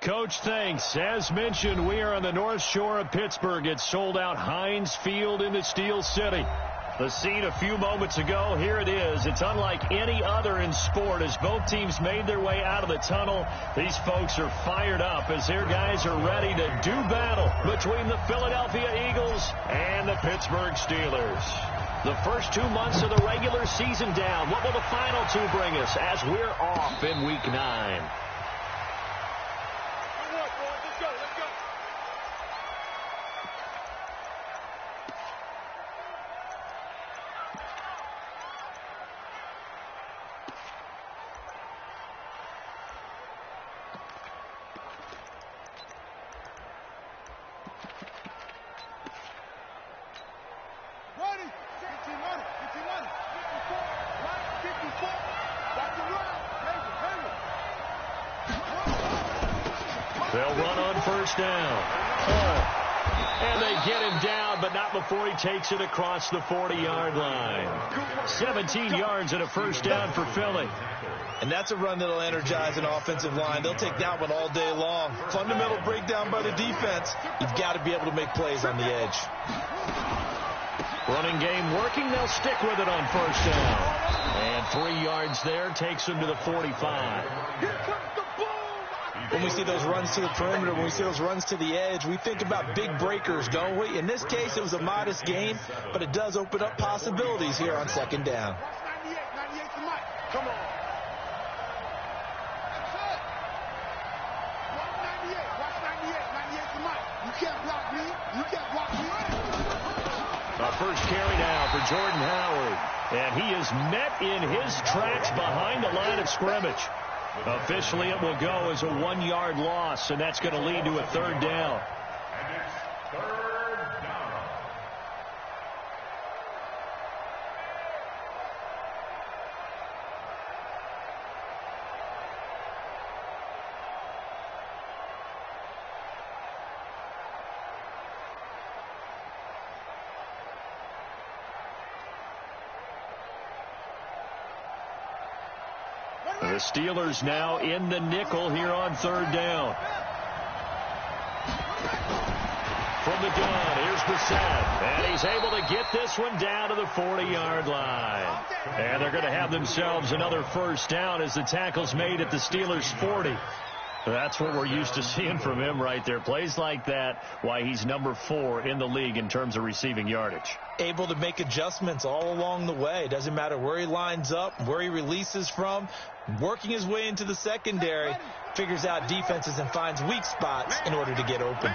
Coach, thanks. As mentioned, we are on the North Shore of Pittsburgh. It's sold out Heinz Field in the Steel City. The scene a few moments ago, here it is. It's unlike any other in sport as both teams made their way out of the tunnel. These folks are fired up as their guys are ready to do battle between the Philadelphia Eagles and the Pittsburgh Steelers. The first 2 months of the regular season down. What will the final two bring us as we're off in Week 9? They'll run on first down. And they get him down, but not before he takes it across the 40-yard line. 17 yards and a first down for Philly. And that's a run that'll energize an offensive line. They'll take that one all day long. Fundamental breakdown by the defense. You've got to be able to make plays on the edge. Running game working. They'll stick with it on first down. And 3 yards there takes him to the 45. When we see those runs to the perimeter, when we see those runs to the edge, we think about big breakers, don't we? In this case, it was a modest gain, but it does open up possibilities here on second down. Come on. You can't block me. You can't block me. A first carry now for Jordan Howard. And he is met in his tracks behind the line of scrimmage. Officially, it will go as a 1-yard loss, and that's going to lead to a third down. The Steelers now in the nickel here on third down. From the gun, here's Brissett. And he's able to get this one down to the 40-yard line. And they're going to have themselves another first down as the tackle's made at the Steelers' 40. That's what we're used to seeing from him right there. Plays like that, why he's number 4 in the league in terms of receiving yardage. Able to make adjustments all along the way. Doesn't matter where he lines up, where he releases from. Working his way into the secondary, figures out defenses and finds weak spots in order to get open.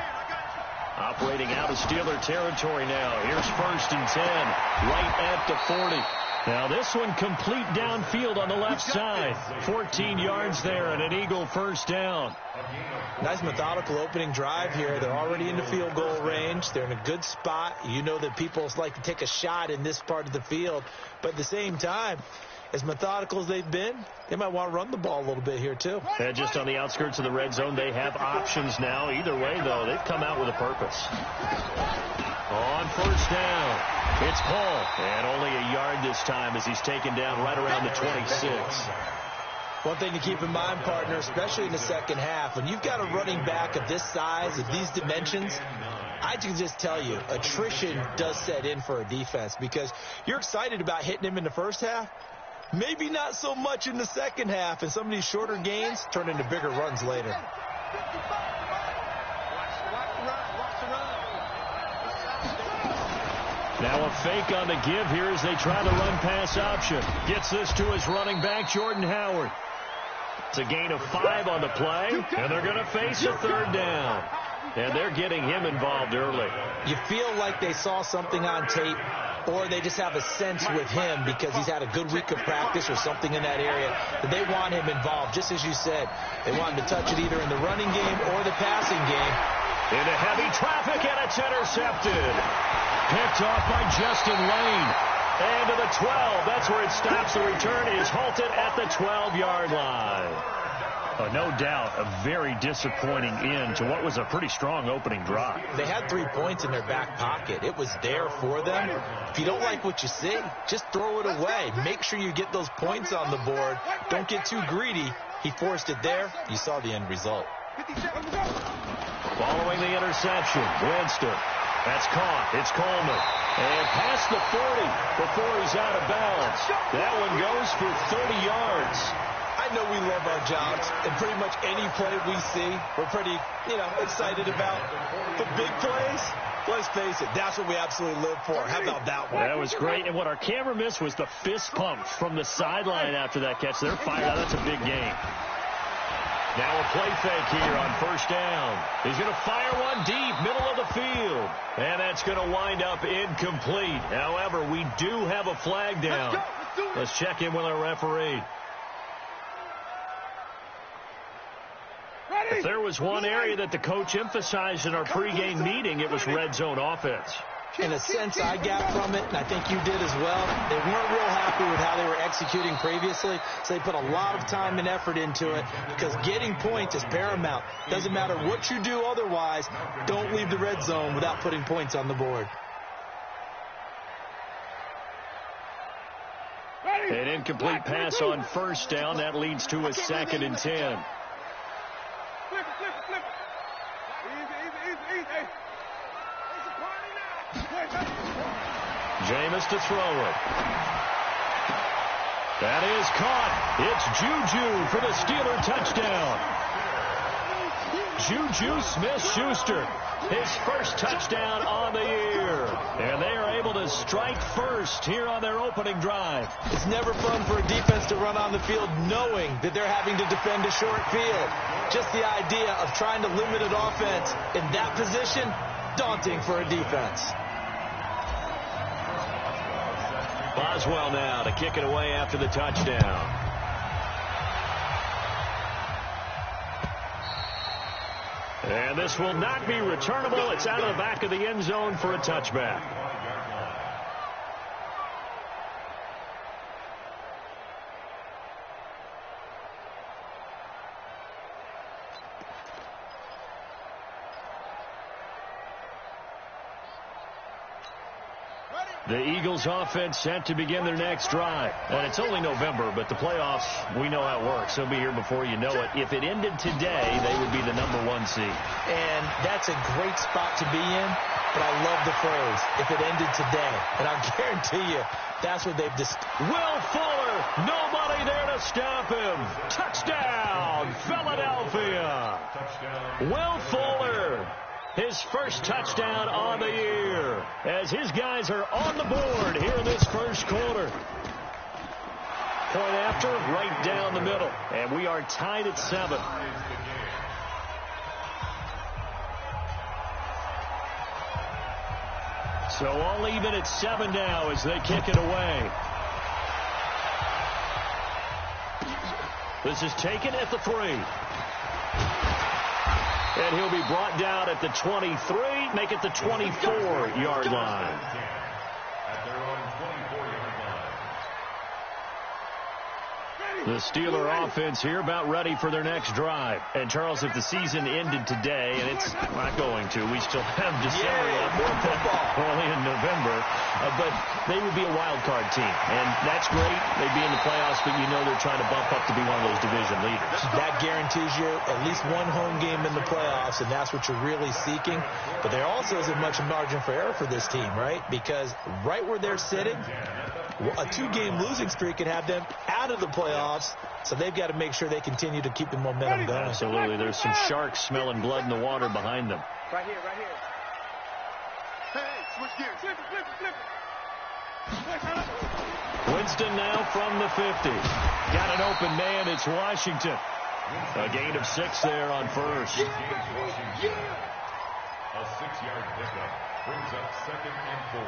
Operating out of Steeler territory now. Here's first and 10, right at the 40. Now this one complete downfield on the left side. 14 yards there and an Eagle first down. Nice methodical opening drive here. They're already in the field goal range. They're in a good spot. You know that people like to take a shot in this part of the field. But at the same time, as methodical as they've been, they might want to run the ball a little bit here too. And just on the outskirts of the red zone, they have options now. Either way, though, they've come out with a purpose. On first down, it's Paul. And only a yard this time as he's taken down right around the 26. One thing to keep in mind, partner, especially in the second half, when you've got a running back of this size, of these dimensions, I can just tell you, attrition does set in for a defense because you're excited about hitting him in the first half. Maybe not so much in the second half, and some of these shorter gains turn into bigger runs later. Now a fake on the give here as they try the run-pass option. Gets this to his running back, Jordan Howard. It's a gain of 5 on the play, and they're going to face a third down. And they're getting him involved early. You feel like they saw something on tape, or they just have a sense with him because he's had a good week of practice or something in that area that they want him involved. Just as you said, they want him to touch it either in the running game or the passing game. Into heavy traffic, and it's intercepted. Picked off by Justin Lane. And to the 12. That's where it stops. The return is halted at the 12-yard line. No doubt a very disappointing end to what was a pretty strong opening drive. They had 3 points in their back pocket. It was there for them. If you don't like what you see, just throw it away. Make sure you get those points on the board. Don't get too greedy. He forced it there. You saw the end result. 50 seconds to go. Following the interception, Winston. That's caught. It's Coleman. And past the 40 before he's out of bounds. That one goes for 30 yards. I know we love our jobs, and pretty much any play we see, we're pretty, excited about. The big plays, let's face it, that's what we absolutely live for. How about that one? That was great, and what our camera missed was the fist pump from the sideline after that catch. They're fired out. That's a big game. Now a play fake here on first down. He's going to fire one deep, middle of the field. And that's going to wind up incomplete. However, we do have a flag down. Let's check in with our referee. If there was one area that the coach emphasized in our pregame meeting, it was red zone offense. In a sense, I got from it, and I think you did as well, they weren't real happy with how they were executing previously, so they put a lot of time and effort into it because getting points is paramount. Doesn't matter what you do otherwise, don't leave the red zone without putting points on the board. An incomplete pass on first down. That leads to a 2nd and 10. Flip it, flip it, flip it. Easy. It's a party now. Jameis to throw it. That is caught. It's Juju for the Steeler touchdown. Juju Smith-Schuster, his first touchdown on the year. And they are able to strike first here on their opening drive. It's never fun for a defense to run on the field knowing that they're having to defend a short field. Just the idea of trying to limit an offense in that position, daunting for a defense. Boswell now to kick it away after the touchdown. And this will not be returnable. It's out of the back of the end zone for a touchback. The Eagles offense set to begin their next drive. And it's only November, but the playoffs, we know how it works. They'll be here before you know it. If it ended today, they would be the #1 seed. And that's a great spot to be in, but I love the phrase, if it ended today. And I guarantee you, that's what they've just... Will Fuller, nobody there to stop him. Touchdown, Philadelphia. Will Fuller. His first touchdown on the year as his guys are on the board here in this first quarter. Point after, right down the middle. And we are tied at 7. So all even at 7 now as they kick it away. This is taken at the 3. And he'll be brought down at the 23, make it the 24-yard line. The Steeler offense here about ready for their next drive. And, Charles, if the season ended today, and it's not going to, we still have December left, only in November, but they would be a wild card team. And that's great. They'd be in the playoffs, but you know they're trying to bump up to be one of those division leaders. That guarantees you at least one home game in the playoffs, and that's what you're really seeking. But there also isn't much margin for error for this team, right? Because right where they're sitting, a 2-game losing streak can have them out of the playoffs, so they've got to make sure they continue to keep the momentum going. Absolutely. There's some sharks smelling blood in the water behind them. Right here. Hey, switch gears. Flip it. Winston now from the 50. Got an open man. It's Washington. A gain of 6 there on first. A 6-yard pickup brings up 2nd and 4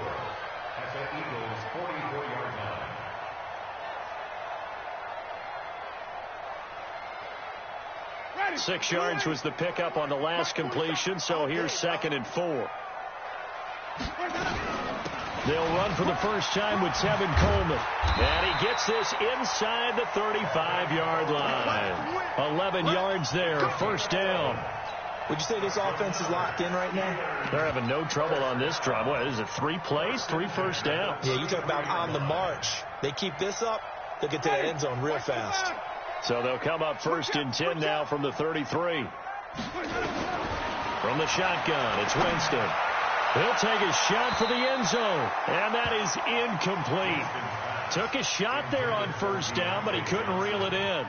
at the Eagles' 44-yard line. 6 yards was the pickup on the last completion, so here's 2nd and 4. They'll run for the first time with Tevin Coleman. And he gets this inside the 35-yard line. 11 yards there, first down. Would you say this offense is locked in right now? They're having no trouble on this drive. What is it, 3 plays, 3 first downs? Yeah, you talk about on the march. They keep this up, they'll get to that end zone real fast. So they'll come up 1st and 10 now from the 33. From the shotgun, it's Winston. He'll take a shot for the end zone, and that is incomplete. Took a shot there on first down, but he couldn't reel it in.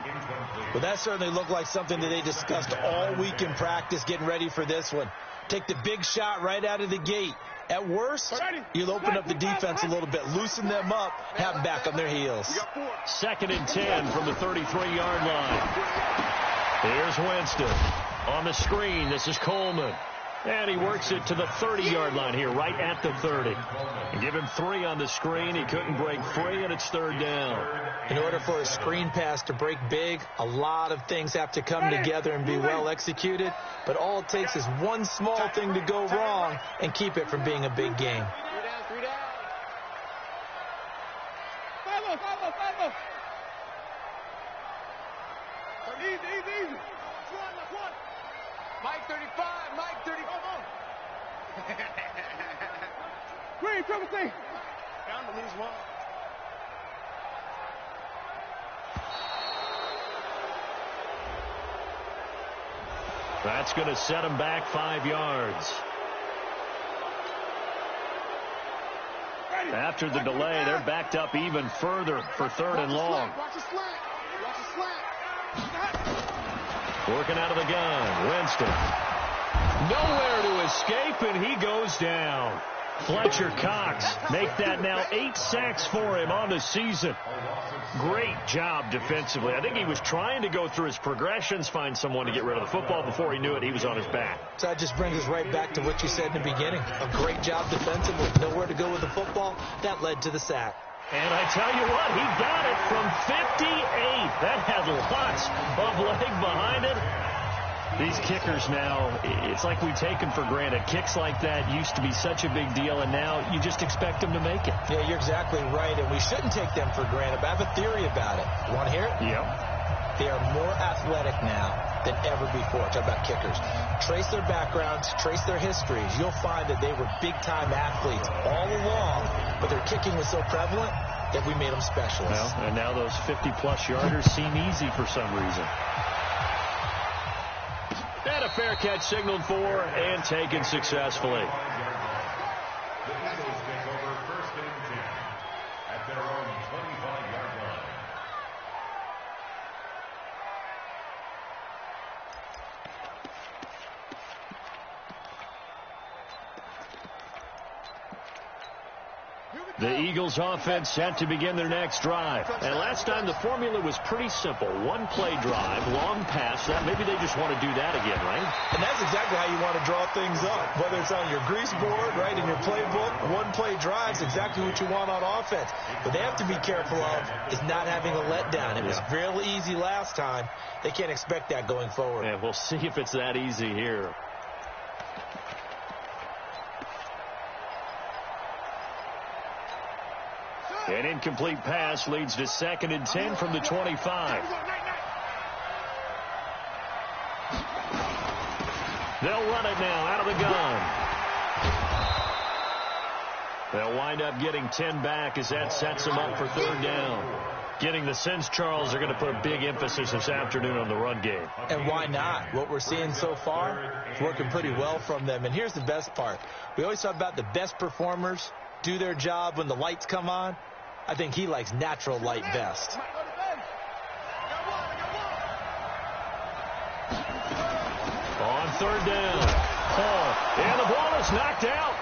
Well, that certainly looked like something that they discussed all week in practice getting ready for this one. Take the big shot right out of the gate. At worst, you'll open up the defense a little bit, loosen them up, have them back on their heels. 2nd and 10 from the 33-yard line. Here's Winston. On the screen, this is Coleman. And he works it to the 30-yard line here, right at the 30. And give him 3 on the screen. He couldn't break free, and it's 3rd down. In order for a screen pass to break big, a lot of things have to come together and be well executed. But all it takes is one small thing to go wrong and keep it from being a big game. 3 down. Follow. Easy. One. Mike 35. Green, triple C. Down to lose 1. That's going to set him back 5 yards. After the delay, they're backed up even further for 3rd and long. Watch the slant. Working out of the gun, Winston. Nowhere to escape, and he goes down. Fletcher Cox make that now 8 sacks for him on the season. Great job defensively. I think he was trying to go through his progressions, find someone to get rid of the football. Before he knew it, he was on his back. So that just brings us right back to what you said in the beginning. A great job defensively, nowhere to go with the football. That led to the sack. And I tell you what, he got it from 58. That had lots of leg behind it. These kickers now, it's like we take them for granted. Kicks like that used to be such a big deal, and now you just expect them to make it. Yeah, you're exactly right, and we shouldn't take them for granted, but I have a theory about it. You want to hear it? Yep. They are more athletic now than ever before. Talk about kickers. Trace their backgrounds, trace their histories. You'll find that they were big-time athletes all along, but their kicking was so prevalent that we made them specialists. Well, and now those 50-plus yarders seem easy for some reason. And a fair catch signaled for and taken successfully. The Eagles take over 1st and 10 at their own 25-yard line. The Eagles offense set to begin their next drive. And last time the formula was pretty simple. 1-play drive, long pass. Maybe they just want to do that again, right? And that's exactly how you want to draw things up. Whether it's on your grease board, right, in your playbook, 1-play drive is exactly what you want on offense. What they have to be careful of is not having a letdown. It was real easy last time. They can't expect that going forward. And we'll see if it's that easy here. An incomplete pass leads to 2nd and 10 from the 25. They'll run it now out of the gun. They'll wind up getting 10 back as that sets them up for 3rd down. Getting the sense, Charles, are going to put a big emphasis this afternoon on the run game. And why not? What we're seeing so far is working pretty well from them. And here's the best part. We always talk about the best performers do their job when the lights come on. I think he likes natural light best. On 3rd down, Paul, and the ball is knocked out.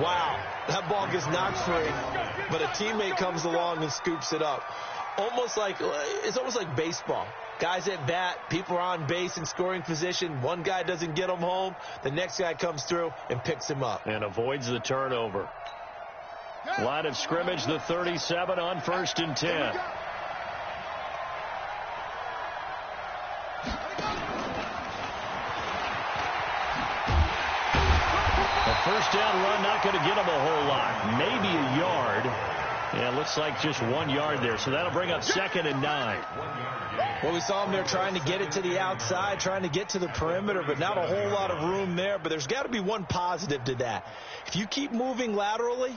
Wow, that ball gets knocked free, but a teammate comes along and scoops it up. It's almost like baseball. Guys at bat, people are on base in scoring position. One guy doesn't get him home. The next guy comes through and picks him up. And avoids the turnover. Line of scrimmage, the 37 on 1st and 10. A 1st down run, not going to get him a whole lot. Maybe a yard. Yeah, it looks like just 1 yard there. So that'll bring up 2nd and 9. Well, we saw him there trying to get it to the outside, trying to get to the perimeter, but not a whole lot of room there. But there's got to be one positive to that. If you keep moving laterally,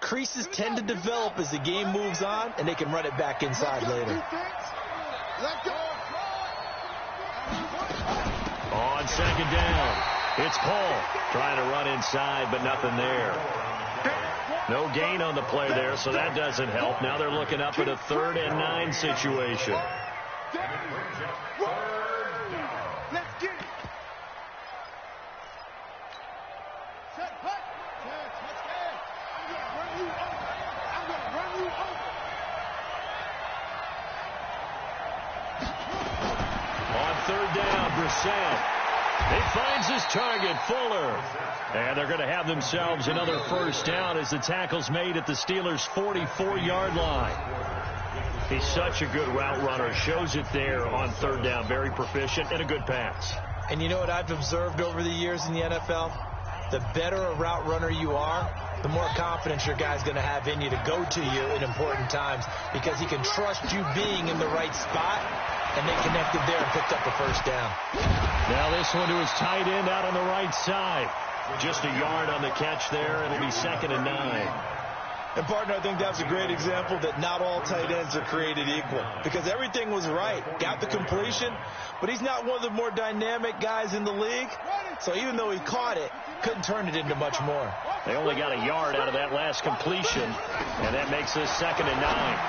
creases tend to develop as the game moves on, and they can run it back inside later. on second down. It's Paul trying to run inside, but nothing there. No gain on the play there, so that doesn't help. Now they're looking up at a 3rd and 9 situation. Let's get it. I'm going to run you over. On 3rd down, Brissett. He finds his target, Fuller. And they're going to have themselves another first down as the tackle's made at the Steelers' 44-yard line. He's such a good route runner. Shows it there on 3rd down. Very proficient and a good pass. And you know what I've observed over the years in the NFL? The better a route runner you are, the more confidence your guy's going to have in you to go to you in important times because he can trust you being in the right spot, and they connected there and picked up a first down. Now this one to his tight end out on the right side. Just a yard on the catch there. It'll be 2nd and 9. And, partner, I think that's a great example that not all tight ends are created equal because everything was right. Got the completion, but he's not one of the more dynamic guys in the league. So even though he caught it, couldn't turn it into much more. They only got a yard out of that last completion, and that makes this 2nd and 9.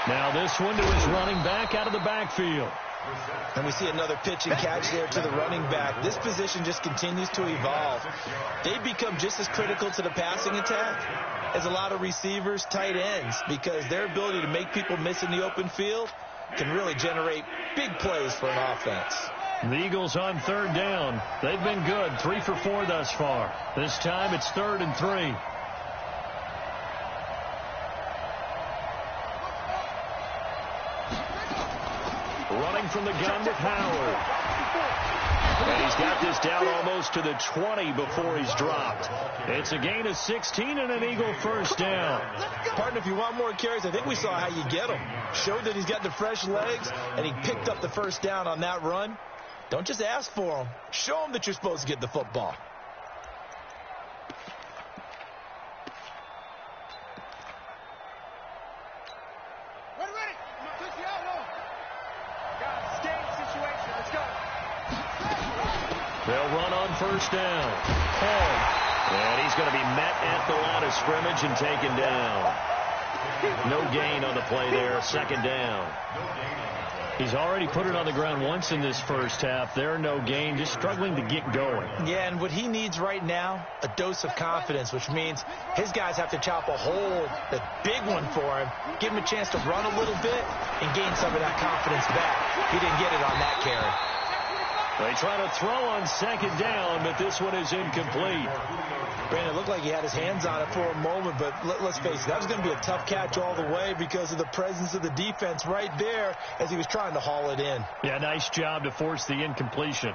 Now this one to his running back out of the backfield. And we see another pitch and catch there to the running back. This position just continues to evolve. They become just as critical to the passing attack as a lot of receivers, tight ends, because their ability to make people miss in the open field can really generate big plays for an offense. The Eagles on 3rd down. They've been good, 3 for 4 thus far. This time it's 3rd and 3. Running from the gun with Howard. And he's got this down almost to the 20 before he's dropped. It's a gain of 16 and an Eagle first down. Partner, if you want more carries, I think we saw how you get them. Showed that he's got the fresh legs, and he picked up the first down on that run. Don't just ask for them. Show them that you're supposed to get the football. They'll run on first down. And he's going to be met at the line of scrimmage and taken down. No gain on the play there. 2nd down. He's already put it on the ground once in this first half. There, no gain, just struggling to get going. Yeah, and what he needs right now, a dose of confidence, which means his guys have to chop a hole, a big one for him, give him a chance to run a little bit and gain some of that confidence back. He didn't get it on that carry. They try to throw on 2nd down, but this one is incomplete. Brandon, it looked like he had his hands on it for a moment, but let's face it, that was going to be a tough catch all the way because of the presence of the defense right there as he was trying to haul it in. Yeah, nice job to force the incompletion.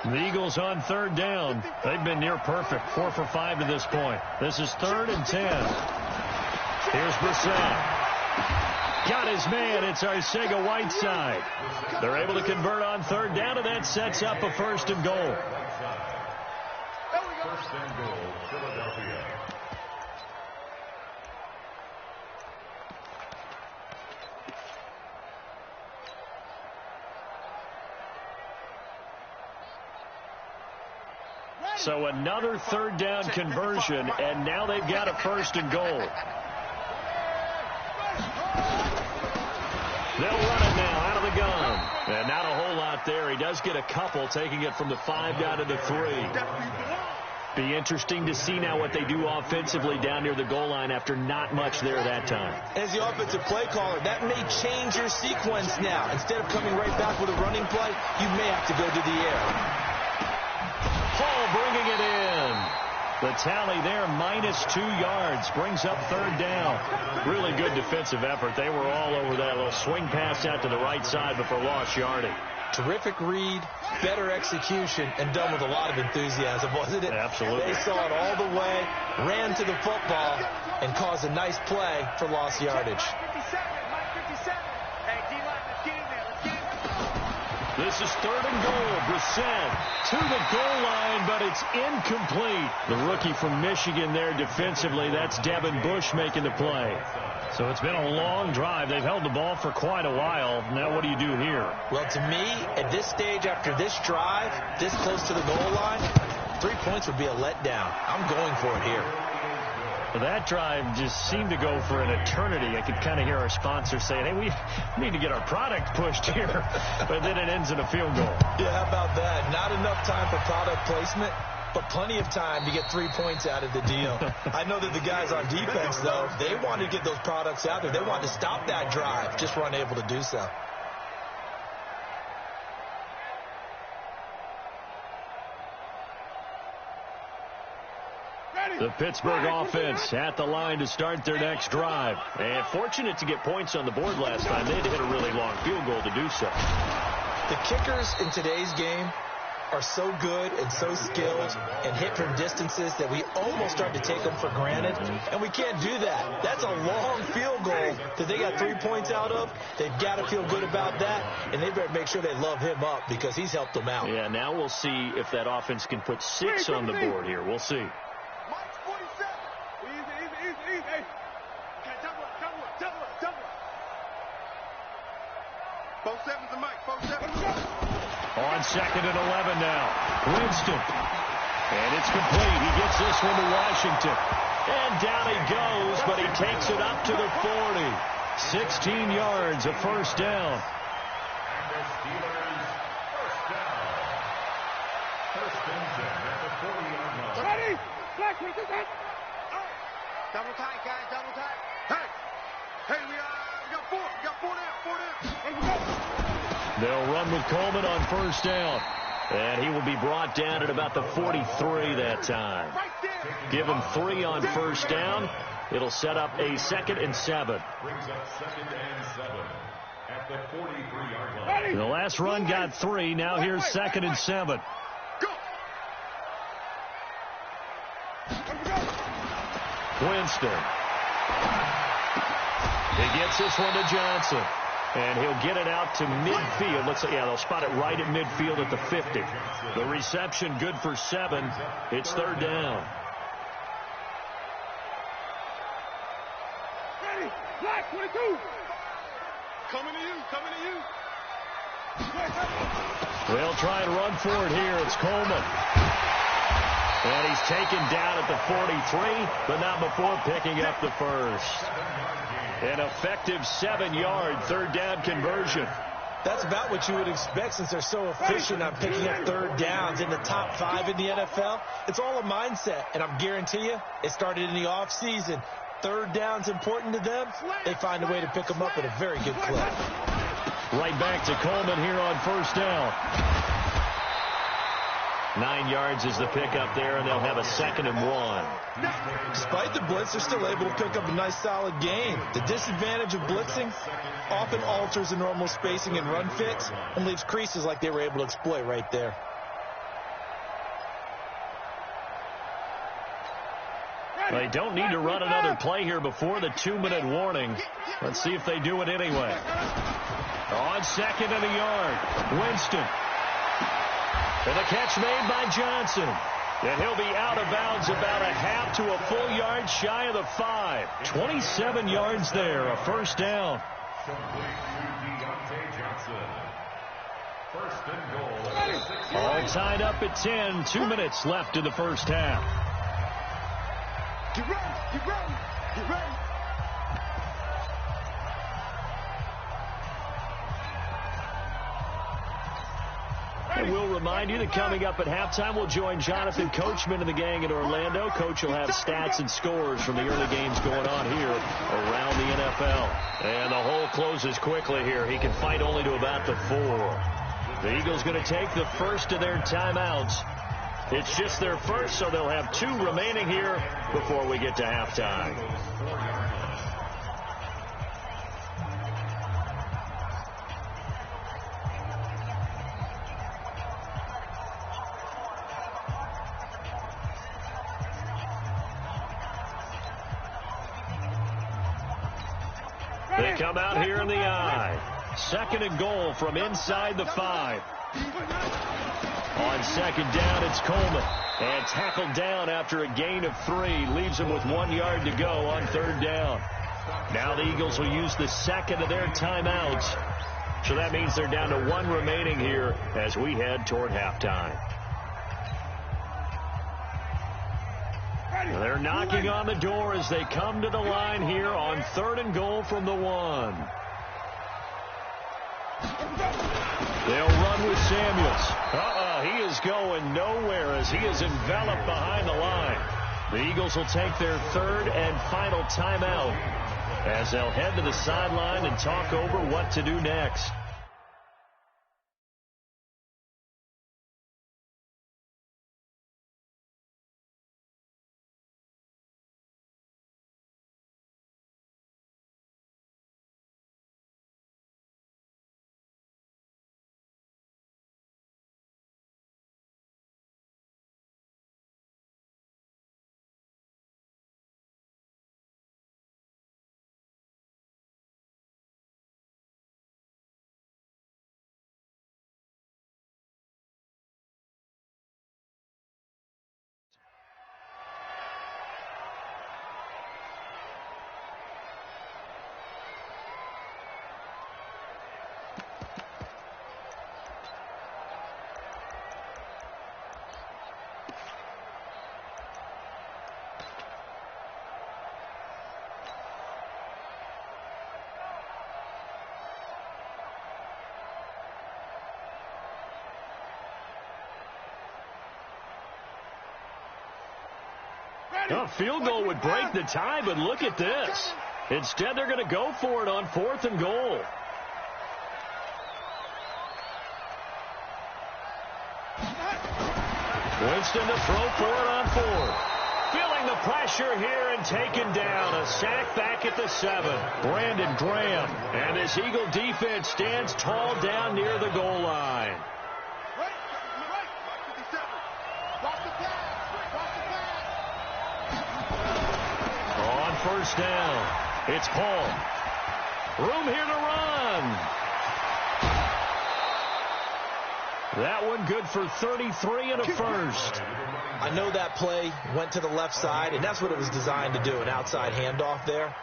The Eagles on 3rd down. They've been near perfect, 4 for 5 to this point. This is 3rd and 10. Here's Brissett. Got his man. It's Arcega-Whiteside. They're able to convert on 3rd down, and that sets up a 1st and goal. 1st and goal, Philadelphia. So another 3rd down conversion, and now they've got a 1st and goal. They'll run it now out of the gun. And not a whole lot there. He does get a couple, taking it from the 5 down to the 3. Be interesting to see now what they do offensively down near the goal line after not much there that time. As the offensive play caller, that may change your sequence now. Instead of coming right back with a running play, you may have to go to the air. Hall bringing it in. The tally there, -2 yards, brings up 3rd down. Really good defensive effort. They were all over that little swing pass out to the right side, but for lost yardage. Terrific read, better execution, and done with a lot of enthusiasm, wasn't it? Absolutely. They saw it all the way, ran to the football, and caused a nice play for lost yardage. This is 3rd and goal. Brissett to the goal line, but it's incomplete. The rookie from Michigan there defensively. That's Devin Bush making the play. So it's been a long drive. They've held the ball for quite a while. Now what do you do here? Well, to me, at this stage, after this drive, this close to the goal line, 3 points would be a letdown. I'm going for it here. Well, that drive just seemed to go for an eternity. I could kind of hear our sponsor saying, hey, we need to get our product pushed here. But then it ends in a field goal. Yeah, how about that? Not enough time for product placement, but plenty of time to get 3 points out of the deal. I know that the guys on defense, though, they wanted to get those products out there. They wanted to stop that drive, just weren't able to do so. The Pittsburgh offense at the line to start their next drive. And fortunate to get points on the board last time. They had to hit a really long field goal to do so. The kickers in today's game are so good and so skilled and hit from distances that we almost start to take them for granted, and we can't do that. That's a long field goal that they got 3 points out of. They've got to feel good about that, and they better make sure they love him up because he's helped them out. Yeah, now we'll see if that offense can put 6 on the board here. We'll see. On 2nd and 11 now. Winston. And it's complete. He gets this one to Washington. And down he goes, but he takes it up to the 40. 16 yards, a first down. And the Steelers' first down. First and 10 at the 40-yard line. Ready? Flash, we do that. Double tight, guys, double tight. Hey, we got 4. We got 4 down, 4 down. Let's go. They'll run with Coleman on first down. And he will be brought down at about the 43 that time. Give him 3 on first down. It'll set up a 2nd and 7. Brings up 2nd and 7 at the 43-yard line. The last run got 3. Now here's 2nd and 7. Winston. He gets this one to Johnson. And he'll get it out to midfield. Let's say, yeah, they'll spot it right at midfield at the 50. The reception good for 7. It's 3rd down. Ready? Black 22. Coming to you. They'll try and run for it here. It's Coleman. And he's taken down at the 43, but not before picking up the first. An effective 7-yard 3rd down conversion. That's about what you would expect since they're so efficient on picking up 3rd downs in the top 5 in the NFL. It's all a mindset, and I'm guarantee you it started in the offseason. 3rd down's important to them. They find a way to pick them up at a very good clip. Right back to Coleman here on first down. 9 yards is the pickup there, and they'll have a 2nd and 1. Despite the blitz, they're still able to pick up a nice, solid gain. The disadvantage of blitzing often alters the normal spacing and run fits and leaves creases like they were able to exploit right there. They don't need to run another play here before the 2-minute warning. Let's see if they do it anyway. On 2nd and a yard, Winston. And the catch made by Johnson. And he'll be out of bounds about a half to a full yard shy of the 5. 27 yards there, a first down. First and goal. All tied up at 10. 2 minutes left in the first half. Get ready. And we'll remind you that coming up at halftime, we'll join Jonathan Coachman and the gang in Orlando. Coach will have stats and scores from the early games going on here around the NFL. And the hole closes quickly here. He can fight only to about the 4. The Eagles going to take the first of their timeouts. It's just their first, so they'll have 2 remaining here before we get to halftime. They come out here in the I. 2nd and goal from inside the 5. On 2nd down, it's Coleman. And tackled down after a gain of 3. Leaves him with 1 yard to go on 3rd down. Now the Eagles will use the second of their timeouts. So that means they're down to one remaining here as we head toward halftime. They're knocking on the door as they come to the line here on 3rd and goal from the 1. They'll run with Samuels. He is going nowhere as he is enveloped behind the line. The Eagles will take their 3rd and final timeout as they'll head to the sideline and talk over what to do next. A field goal would break the tie, but look at this. Instead, they're going to go for it on 4th and goal. Winston to throw for it on 4th. Feeling the pressure here and taken down. A sack back at the 7. Brandon Graham. And this Eagle defense stands tall down near the goal line. On 1st down, it's Paul. Room here to run. That one good for 33 and a first. I know that play went to the left side, and that's what it was designed to do, an outside handoff there.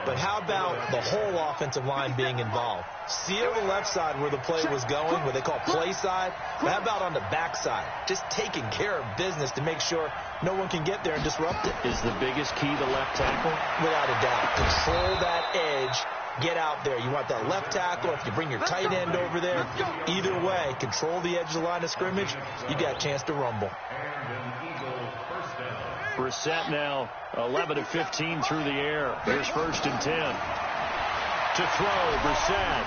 But how about the whole offensive line being involved? Seal the left side where the play was going, what they call play side. But how about on the back side? Just taking care of business to make sure no one can get there and disrupt it. Is the biggest key the left tackle? Without a doubt. Control that edge. Get out there. You want that left tackle. If you bring your tight end over there, either way, control the edge of the line of scrimmage, you got a chance to rumble. Brissett now 11 of 15 through the air. Here's 1st and 10. To throw, Brissett.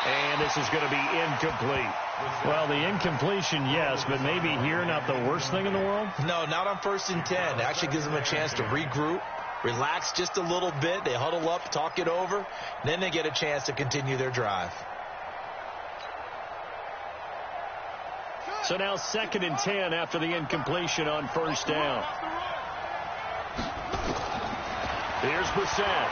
And this is going to be incomplete. Well, the incompletion, yes, but maybe here not the worst thing in the world? No, not on 1st and 10. It actually gives them a chance to regroup, relax just a little bit. They huddle up, talk it over, and then they get a chance to continue their drive. So now 2nd and 10 after the incompletion on 1st down. Here's Brissett.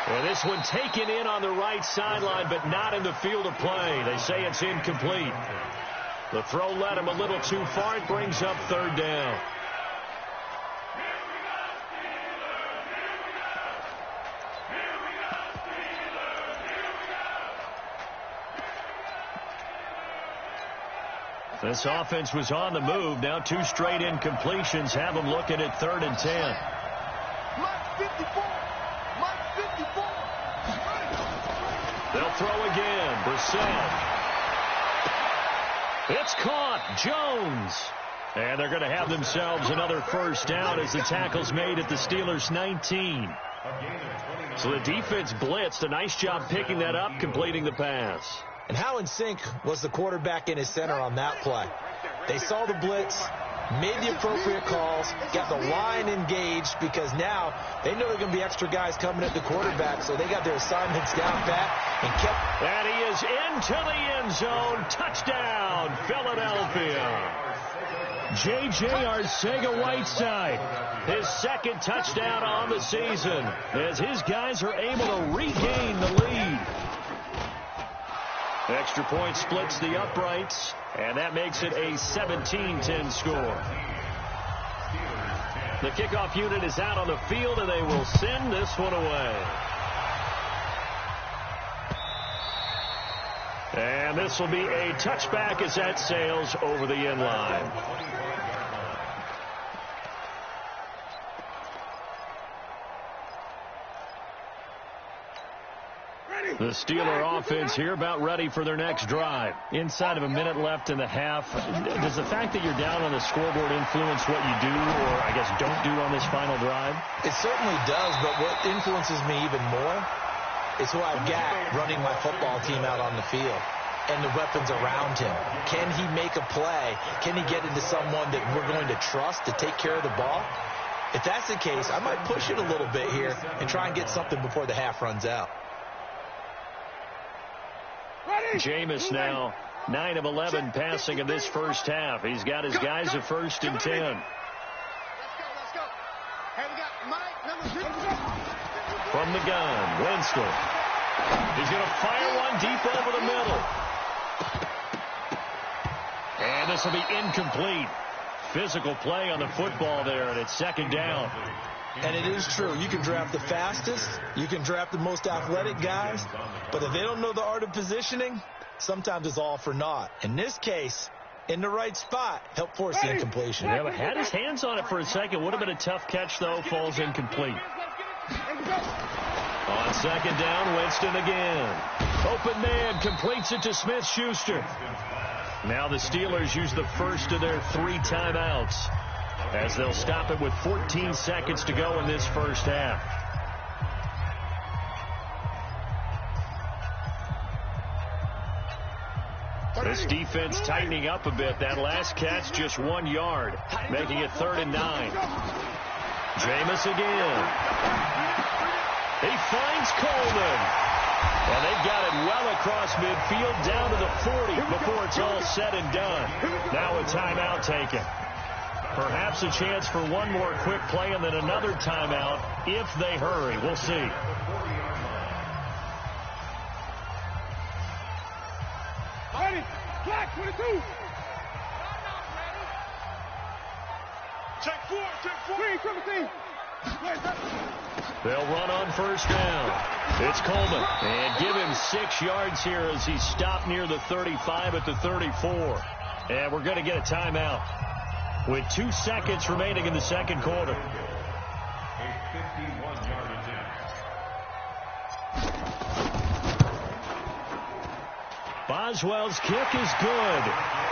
And this one taken in on the right sideline, but not in the field of play. They say it's incomplete. The throw led him a little too far. It brings up 3rd down. This offense was on the move. Now 2 straight incompletions have them looking at 3rd and 10. They'll throw again. Brissett. It's caught. Jones. And they're going to have themselves another 1st down as the tackle's made at the Steelers' 19. So the defense blitzed. A nice job picking that up, completing the pass. And how in sync was the quarterback in his center on that play? They saw the blitz, made the appropriate calls, got the line engaged because now they know there are going to be extra guys coming at the quarterback, so they got their assignments down pat and kept. And he is into the end zone. Touchdown, Philadelphia. J.J. Arcega-Whiteside, his 2nd touchdown on the season as his guys are able to regain the lead. Extra point splits the uprights, and that makes it a 17-10 score. The kickoff unit is out on the field, and they will send this one away. And this will be a touchback as that sails over the end line. The Steeler offense here about ready for their next drive. Inside of a minute left in the half. Does the fact that you're down on the scoreboard influence what you do, or I guess don't do on this final drive? It certainly does, but what influences me even more is who I've got running my football team out on the field and the weapons around him. Can he make a play? Can he get into someone that we're going to trust to take care of the ball? If that's the case, I might push it a little bit here and try and get something before the half runs out. Jameis now 9 of 11 passing in this first half. He's got his guys at 1st and 10. Let's go. Hey, we got Mike, number 2. From the gun, Winston. He's going to fire one deep over the middle. And this will be incomplete. Physical play on the football there, and it's 2nd down. And it is true. You can draft the fastest. You can draft the most athletic guys. But if they don't know the art of positioning, sometimes it's all for naught. In this case, in the right spot, help force the incompletion. Yeah, but had his hands on it for a second. Would have been a tough catch, though. Falls incomplete. On 2nd down, Winston again. Open man, completes it to Smith-Schuster. Now the Steelers use the first of their 3 timeouts, as they'll stop it with 14 seconds to go in this first half. This defense tightening up a bit. That last catch just 1 yard, making it 3rd and 9. Jameis again. He finds Coleman. And they've got it well across midfield down to the 40 before it's all said and done. Now a timeout taken. Perhaps a chance for one more quick play and then another timeout if they hurry. We'll see. Ready. Flag 22. Check 4. 17. They'll run on 1st down. It's Coleman. And give him 6 yards here as he's stopped near the 35 at the 34. And we're going to get a timeout with 2 seconds remaining in the 2nd quarter. A 51-yard attempt. Boswell's kick is good.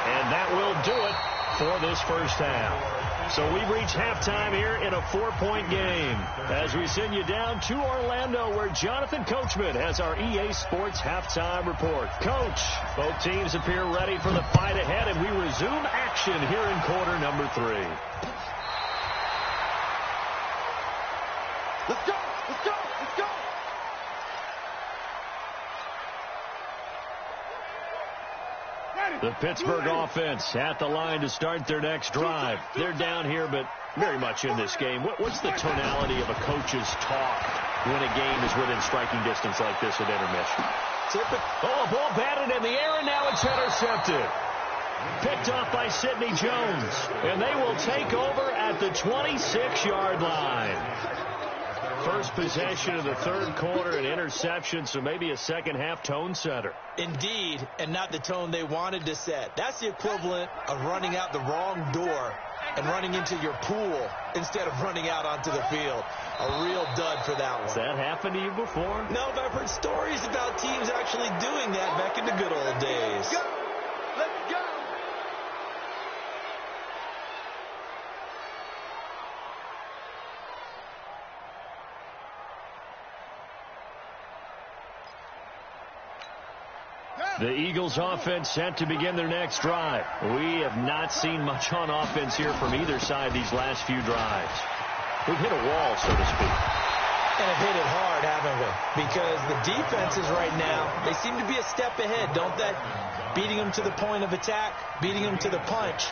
And that will do it for this first half. So we reach halftime here in a 4-point game as we send you down to Orlando, where Jonathan Coachman has our EA Sports halftime report. Coach, both teams appear ready for the fight ahead, and we resume action here in quarter number 3. Let's go. The Pittsburgh offense at the line to start their next drive. They're down here, but very much in this game. What's the tonality of a coach's talk when a game is within striking distance like this at intermission? Oh, a ball batted in the air, and now it's intercepted. Picked off by Sidney Jones, and they will take over at the 26-yard line. First possession of the 3rd quarter, an interception, so maybe a second-half tone setter. Indeed, and not the tone they wanted to set. That's the equivalent of running out the wrong door and running into your pool instead of running out onto the field. A real dud for that one. Has that happened to you before? No, but I've heard stories about teams actually doing that back in the good old days. Let's go. The Eagles offense set to begin their next drive. We have not seen much on offense here from either side these last few drives. We've hit a wall, so to speak. And have hit it hard, haven't we? Because the defenses right now, they seem to be a step ahead, don't they? Beating them to the point of attack, beating them to the punch.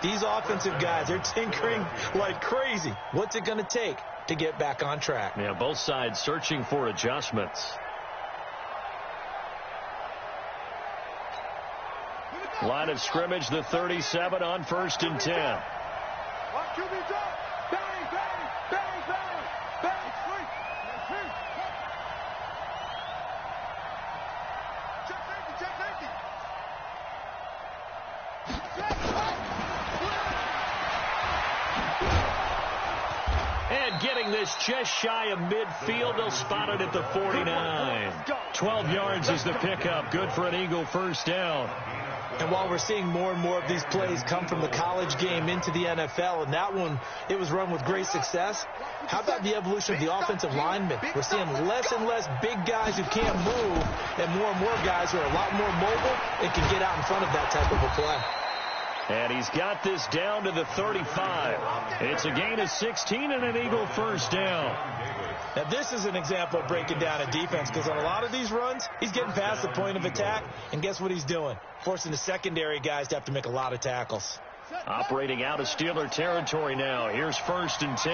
These offensive guys, they're tinkering like crazy. What's it going to take to get back on track? Yeah, both sides searching for adjustments. Line of scrimmage, the 37 on 1st and 10. QB drop. Bang, bang. getting this just shy of midfield. They'll spot it at the 49. 12 yards is the pickup. Good for an Eagle first down. And while we're seeing more and more of these plays come from the college game into the NFL, and that one, it was run with great success, how about the evolution of the offensive linemen? We're seeing less and less big guys who can't move and more guys who are a lot more mobile and can get out in front of that type of a play. And he's got this down to the 35. It's a gain of 16 and an Eagle first down. Now, this is an example of breaking down a defense, because on a lot of these runs, he's getting past the point of attack, and guess what he's doing? Forcing the secondary guys to have to make a lot of tackles. Operating out of Steeler territory now. Here's 1st and 10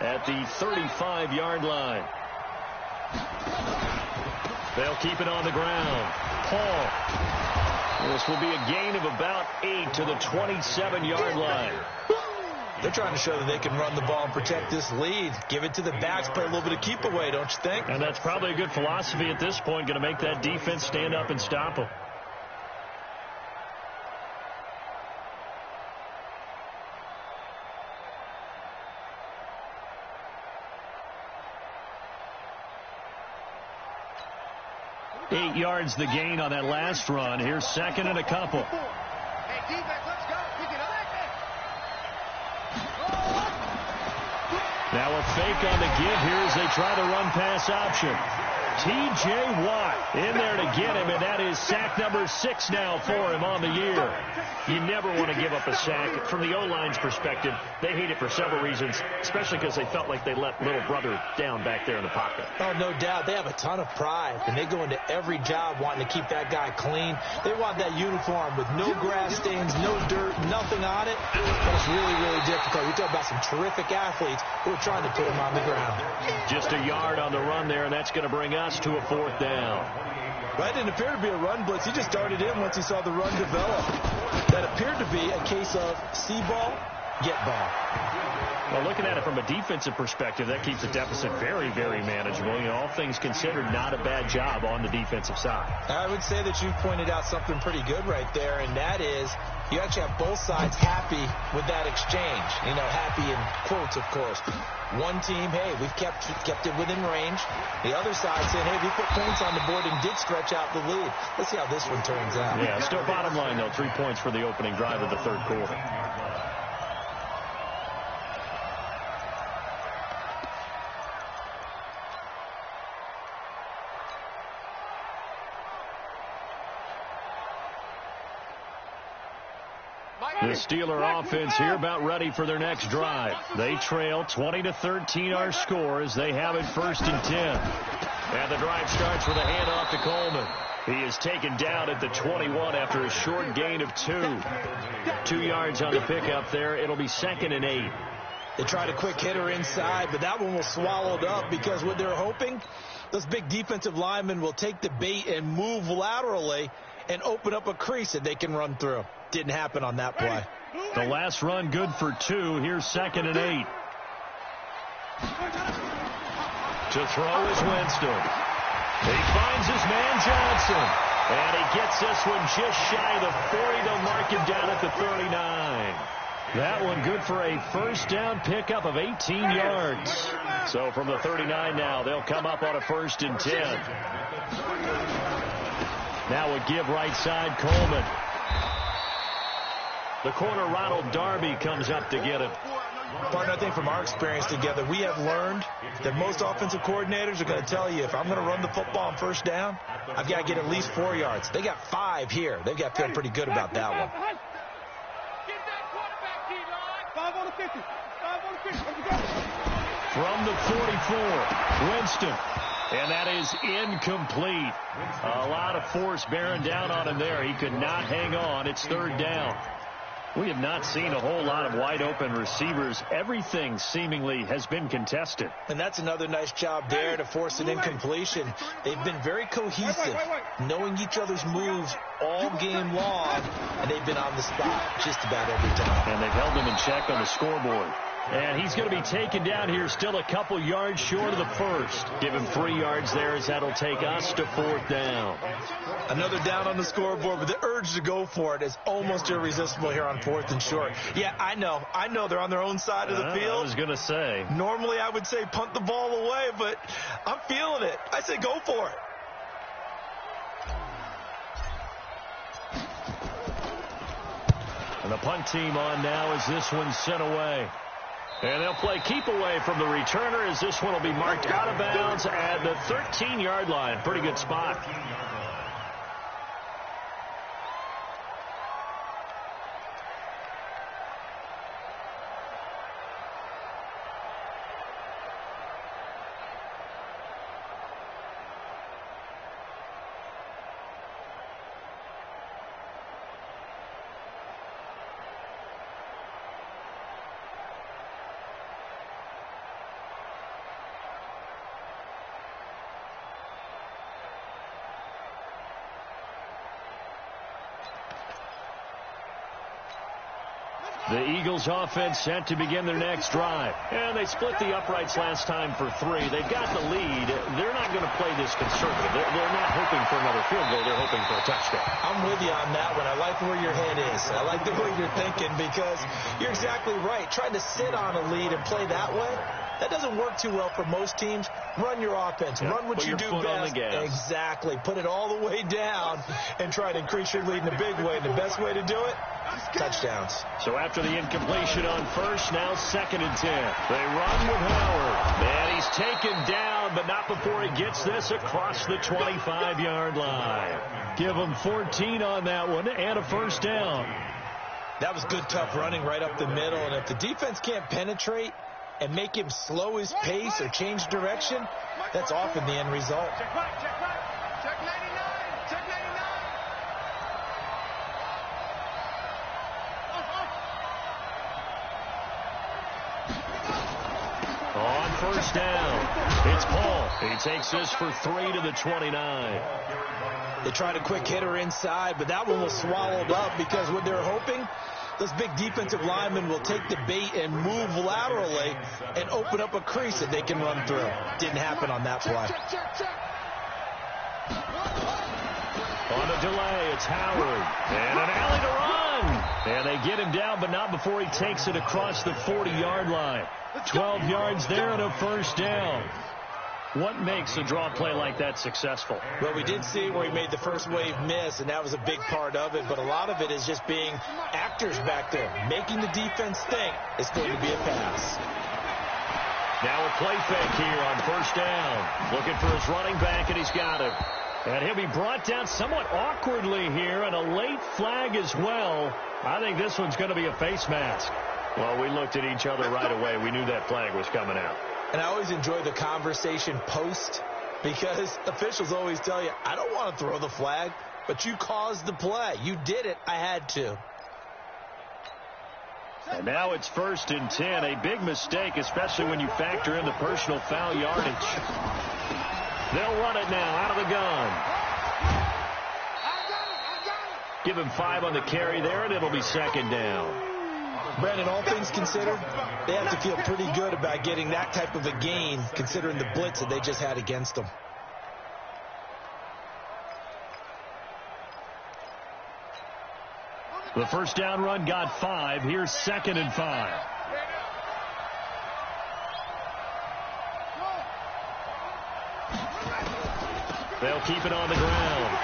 at the 35-yard line. They'll keep it on the ground. Paul. This will be a gain of about 8 to the 27-yard line. They're trying to show that they can run the ball and protect this lead. Give it to the backs, play a little bit of keep away, don't you think? And that's probably a good philosophy at this point, going to make that defense stand up and stop them. Eight yards the gain on that last run. Here's 2nd and a couple. Hey, defense, let's go. Pick it up. Now a fake on the give here as they try the run-pass option. T.J. Watt in there to get him, and that is sack number 6 now for him on the year. You never want to give up a sack. From the O-line's perspective, they hate it for several reasons, especially because they felt like they let little brother down back there in the pocket. Oh, no doubt. They have a ton of pride, and they go into every job wanting to keep that guy clean. They want that uniform with no grass stains, no dirt, nothing on it. But it's really, really difficult. We talk about some terrific athletes who are trying to put him on the ground. Just a yard on the run there, and that's going to bring us to a 4th down. Well, that didn't appear to be a run blitz. He just darted in once he saw the run develop. That appeared to be a case of see ball, get ball. Well, looking at it from a defensive perspective, that keeps the deficit very, very manageable. You know, all things considered, not a bad job on the defensive side. I would say that you've pointed out something pretty good right there, and that is you actually have both sides happy with that exchange. You know, happy in quotes, of course. One team, hey, we've kept it within range. The other side saying, hey, we put points on the board and did stretch out the lead. Let's see how this one turns out. Yeah, still bottom line, though, 3 points for the opening drive of the 3rd quarter. The Steeler offense here about ready for their next drive. They trail 20-13 our score as they have it 1st and 10. And the drive starts with a handoff to Coleman. He is taken down at the 21 after a short gain of 2. 2 yards on the pickup there. It'll be 2nd and 8. They tried a quick hitter inside, but that one was swallowed up because what they're hoping, those big defensive linemen will take the bait and move laterally and open up a crease that they can run through. Didn't happen on that play. The last run good for 2. Here's 2nd and 8. To throw is Winston. He finds his man Johnson. And he gets this one just shy of the 40. They'll mark him down at the 39. That one good for a first down pickup of 18 yards. So from the 39 now, they'll come up on a 1st and 10. Now a give right side, Coleman. The corner, Ronald Darby, comes up to get him. Partner, I think from our experience together, we have learned that most offensive coordinators are going to tell you, if I'm going to run the football on 1st down, I've got to get at least 4 yards. They got 5 here. They've got to feel pretty good about that one. From the 44, Winston. And that is incomplete. A lot of force bearing down on him there. He could not hang on. It's 3rd down. We have not seen a whole lot of wide-open receivers. Everything seemingly has been contested. And that's another nice job there to force an incompletion. They've been very cohesive, knowing each other's moves all game long, and they've been on the spot just about every time. And they've held them in check on the scoreboard. And he's going to be taken down here still a couple yards short of the 1st. Give him 3 yards there as that'll take us to 4th down. Another down on the scoreboard, but the urge to go for it is almost irresistible here on 4th and short. Yeah, I know they're on their own side of the field. I was going to say. Normally I would say punt the ball away, but I'm feeling it. I say go for it. And the punt team on now as this one's sent away. And they'll play keep away from the returner as this one will be marked out of bounds at the 13-yard line. Pretty good spot. The Eagles offense set to begin their next drive. And they split the uprights last time for 3. They've got the lead. They're not going to play this conservative. They're not hoping for another field goal. They're hoping for a touchdown. I'm with you on that one. I like where your head is. I like the way you're thinking because you're exactly right. Trying to sit on a lead and play that way, that doesn't work too well for most teams. Run your offense. Run what you do best. Exactly. Put it all the way down and try to increase your lead in a big way. And the best way to do it, touchdowns. So after the incompletion on first, now 2nd and 10. They run with Howard. And he's taken down, but not before he gets this across the 25-yard line. Give him 14 on that one and a first down. That was good, tough running right up the middle. And if the defense can't penetrate and make him slow his pace or change direction, that's often the end result. Check 99. Check 99. On first down, it's Paul. He takes this for 3 to the 29. They tried a quick hitter inside, but that one was swallowed up because what they're hoping, those big defensive linemen will take the bait and move laterally and open up a crease that they can run through. Didn't happen on that play. On the delay, it's Howard. And an alley to run. And they get him down, but not before he takes it across the 40-yard line. 12 yards there and a first down. What makes a draw play like that successful? Well, we did see where he made the first wave miss, and that was a big part of it. But a lot of it is just being actors back there, making the defense think it's going to be a pass. Now a play fake here on first down. Looking for his running back, and he's got him. And he'll be brought down somewhat awkwardly here, and a late flag as well. I think this one's going to be a face mask. Well, we looked at each other right away. We knew that flag was coming out. And I always enjoy the conversation post because officials always tell you, I don't want to throw the flag, but you caused the play. You did it. I had to. And now it's 1st and 10. A big mistake, especially when you factor in the personal foul yardage. They'll run it now out of the gun. Give him 5 on the carry there, and it'll be 2nd down. Brandon, all things considered, they have to feel pretty good about getting that type of a gain, considering the blitz that they just had against them. The first down run got 5. Here's 2nd and 5. They'll keep it on the ground.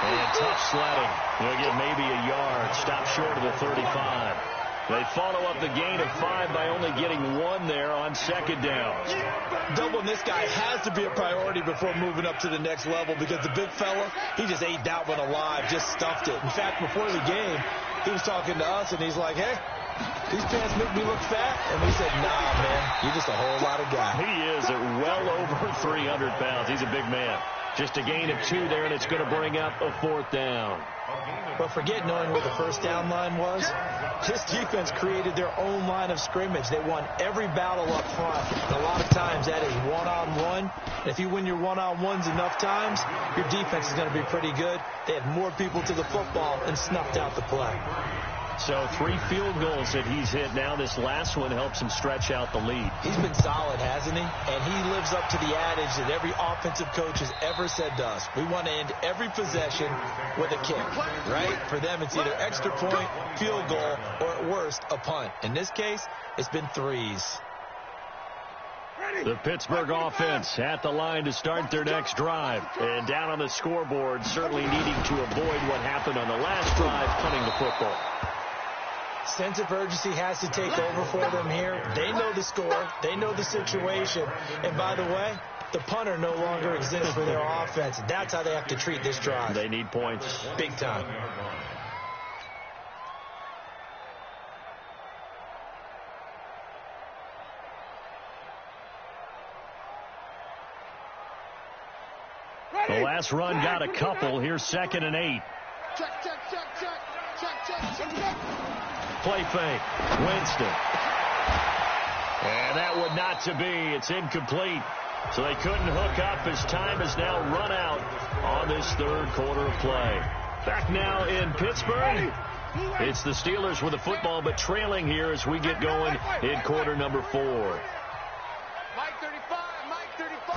And tough sledding. They'll get maybe a yard. Stop short of the 35. They follow up the gain of 5 by only getting 1 there on 2nd down. Doubling this guy has to be a priority before moving up to the next level because the big fella, he just ate that one alive, just stuffed it. In fact, before the game, he was talking to us, and he's like, hey, these pants make me look fat. And we said, nah, man, you're just a whole lot of guy. He is at well over 300 pounds. He's a big man. Just a gain of 2 there, and it's going to bring up a 4th down. But forget knowing where the first down line was. This defense created their own line of scrimmage. They won every battle up front. And a lot of times that is one-on-one. And if you win your one-on-ones enough times, your defense is going to be pretty good. They had more people to the football and snuffed out the play. So 3 field goals that he's hit now. This last one helps him stretch out the lead. He's been solid, hasn't he? And he lives up to the adage that every offensive coach has ever said to us. We want to end every possession with a kick, right? For them, it's either extra point, field goal, or at worst, a punt. In this case, it's been 3s. The Pittsburgh offense at the line to start their next drive. And down on the scoreboard, certainly needing to avoid what happened on the last drive, punting the football. Sense of urgency has to take over for them here. They know the score. They know the situation. And by the way, the punter no longer exists for their offense. That's how they have to treat this drive. They need points. Big time. The last run got a couple. Here's 2nd and 8. Play fake. Winston. And that would not to be. It's incomplete. So they couldn't hook up as time has now run out on this 3rd quarter of play. Back now in Pittsburgh. It's the Steelers with the football, but trailing here as we get going in quarter number 4. Mike 35, Mike 35.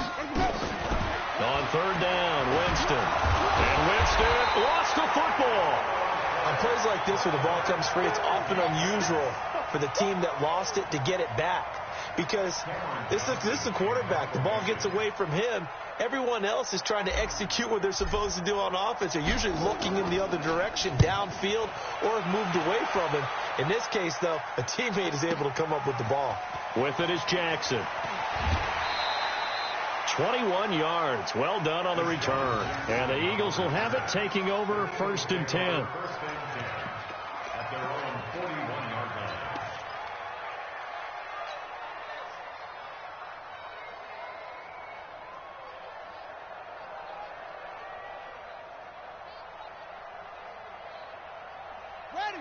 On 3rd down, Winston. And Winston lost the football. On plays like this where the ball comes free, it's often unusual for the team that lost it to get it back. Because this is the quarterback. The ball gets away from him. Everyone else is trying to execute what they're supposed to do on offense. They're usually looking in the other direction, downfield, or have moved away from him. In this case, though, a teammate is able to come up with the ball. With it is Jackson. 21 yards. Well done on the return. And the Eagles will have it, taking over 1st and 10. At their own 41-yard line.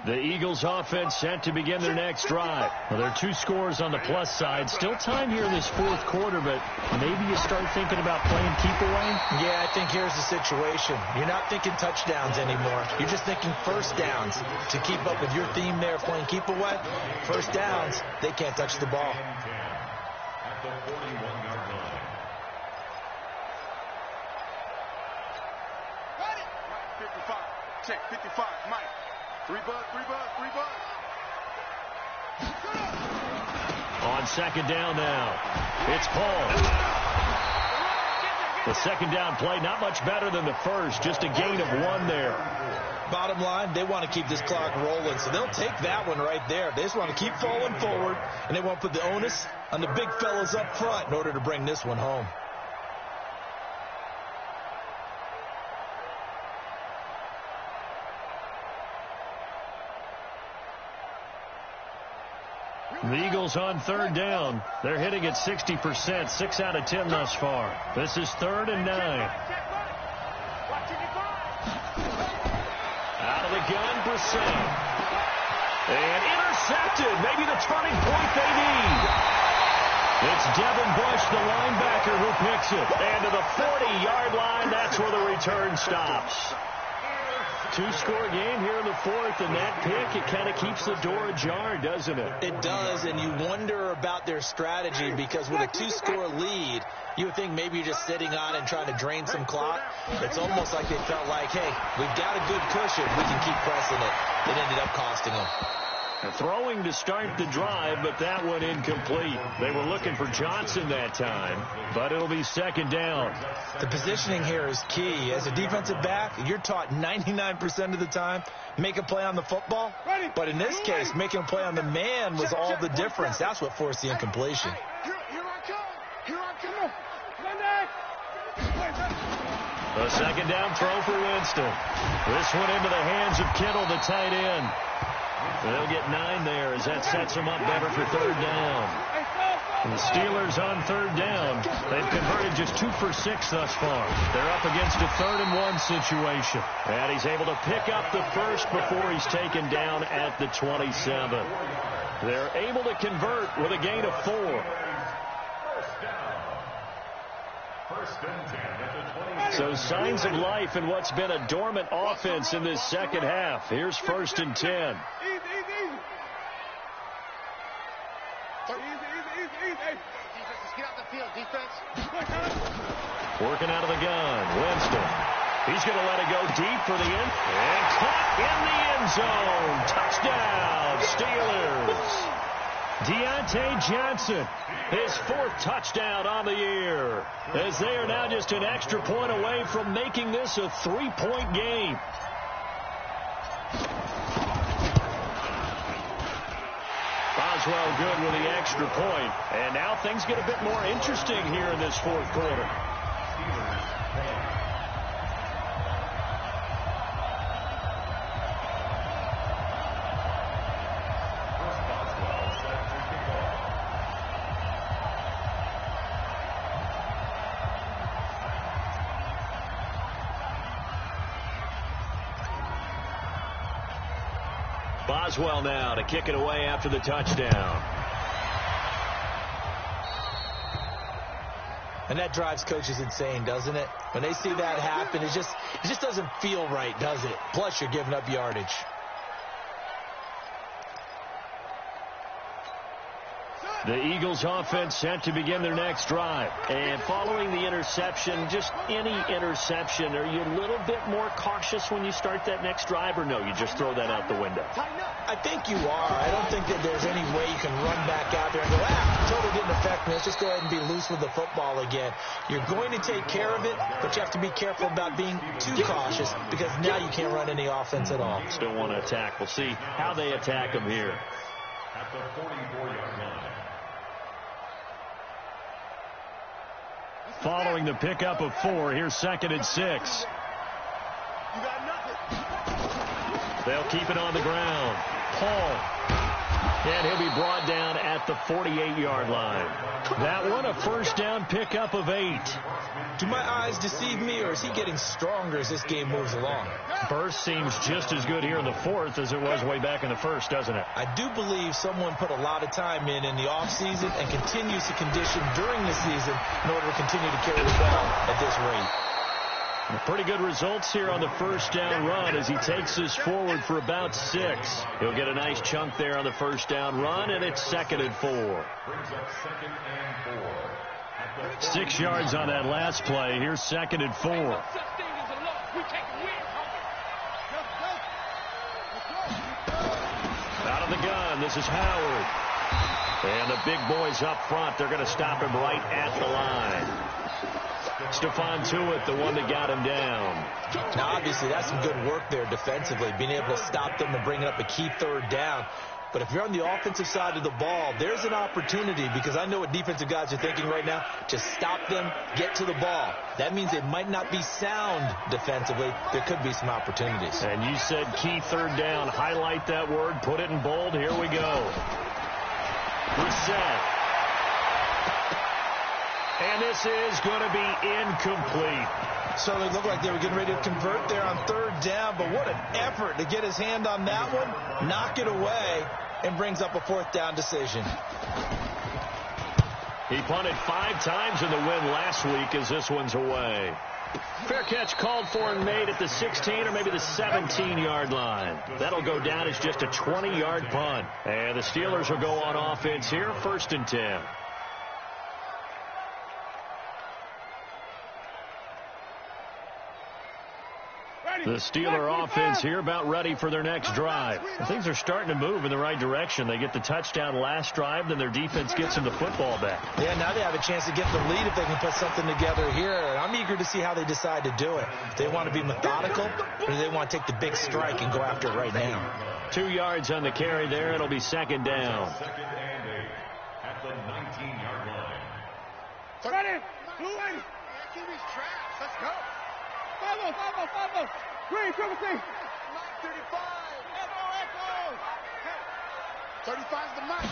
The Eagles offense set to begin their next drive. Well, there are 2 scores on the plus side. Still time here in this 4th quarter, but maybe you start thinking about playing keep away? Yeah, I think here's the situation. You're not thinking touchdowns anymore. You're just thinking 1st downs. To keep up with your theme there of playing keep away, 1st downs, they can't touch the ball. At the 41-yard line. 55. Check 55. Mike. 3 bud. On 2nd down now, it's Paul. The 2nd down play, not much better than the first, just a gain of 1 there. Bottom line, they want to keep this clock rolling, so they'll take that one right there. They just want to keep falling forward, and they want to put the onus on the big fellas up front in order to bring this one home. The Eagles on 3rd down. They're hitting at 60%, 6 out of 10 thus far. This is 3rd and 9. Out of the gun, Brissett. And intercepted. Maybe the turning point they need. It's Devin Bush, the linebacker, who picks it. And to the 40-yard line, that's where the return stops. 2-score game here in the 4th, and that pick, it kind of keeps the door ajar, doesn't it? It does, and you wonder about their strategy because with a 2-score lead, you would think maybe you're just sitting on and trying to drain some clock. It's almost like they felt like, hey, we've got a good cushion. We can keep pressing it. It ended up costing them. Throwing to start the drive, but that one incomplete. They were looking for Johnson that time, but it'll be 2nd down. The positioning here is key. As a defensive back, you're taught 99% of the time, make a play on the football. But in this case, making a play on the man was all the difference. That's what forced the incompletion. Here I come. A 2nd down throw for Winston. This one into the hands of Kittle, the tight end. They'll get 9 there as that sets them up better for 3rd down. And the Steelers on 3rd down. They've converted just 2 for 6 thus far. They're up against a 3rd and 1 situation. And he's able to pick up the first before he's taken down at the 27. They're able to convert with a gain of 4. So signs of life in what's been a dormant offense in this second half. Here's 1st and 10. Easy. Defense, just get out the field. Defense. Working out of the gun. Winston. He's going to let it go deep for the end. And caught in the end zone. Touchdown, Steelers. Deontay Johnson, his 4th touchdown on the year, as they are now just an extra point away from making this a 3-point game. Boswell good with the extra point, and now things get a bit more interesting here in this 4th quarter. Boswell now to kick it away after the touchdown. And that drives coaches insane, doesn't it? When they see that happen, it just doesn't feel right, does it? Plus, you're giving up yardage. The Eagles offense set to begin their next drive. And following the interception, just any interception, are you a little bit more cautious when you start that next drive, or no, you just throw that out the window? I think you are. I don't think that there's any way you can run back out there and go, totally didn't affect me. Let's just go ahead and be loose with the football again. You're going to take care of it, but you have to be careful about being too cautious, because now you can't run any offense at all. Still want to attack. We'll see how they attack them here. At the 44-yard line. Following the pickup of 4, here's 2nd and 6. You got nothing. They'll keep it on the ground. Paul. And he'll be brought down at the 48-yard line. That one, a 1st down pickup of 8. Do my eyes deceive me, or is he getting stronger as this game moves along? Burst seems just as good here in the 4th as it was way back in the 1st, doesn't it? I do believe someone put a lot of time in the offseason and continues to condition during the season in order to continue to carry the ball at this rate. Pretty good results here on the 1st down run as he takes this forward for about 6. He'll get a nice chunk there on the 1st down run, and it's 2nd and 4. Brings up 2nd and 4. 6 yards on that last play. Here's 2nd and 4. Out of the gun, this is Howard. And the big boys up front, they're going to stop him right at the line. Stephon Tuitt, the one that got him down. Now, obviously, that's some good work there defensively, being able to stop them and bringing up a key 3rd down. But if you're on the offensive side of the ball, there's an opportunity, because I know what defensive guys are thinking right now. Just stop them, get to the ball. That means they might not be sound defensively. There could be some opportunities. And you said key 3rd down. Highlight that word. Put it in bold. Here we go. Reset. And this is going to be incomplete. So they looked like they were getting ready to convert there on 3rd down, but what an effort to get his hand on that one, knock it away, and brings up a 4th down decision. He punted 5 times in the win last week as this one's away. Fair catch called for and made at the 16 or maybe the 17-yard line. That'll go down as just a 20-yard punt. And the Steelers will go on offense here, 1st and 10. The Steeler offense here about ready for their next drive. Things are starting to move in the right direction. They get the touchdown last drive, then their defense gets them the football back. Yeah, now they have a chance to get the lead if they can put something together here. And I'm eager to see how they decide to do it. Do they want to be methodical, or do they want to take the big strike and go after it right now? 2 yards on the carry there. It'll be 2nd down. 2nd and 8 at the 19-yard line. Ready. Blue lady. QB's trash. Let's go. 5-0. Green, triple T. 35. Echo. Hey. 35's the mark.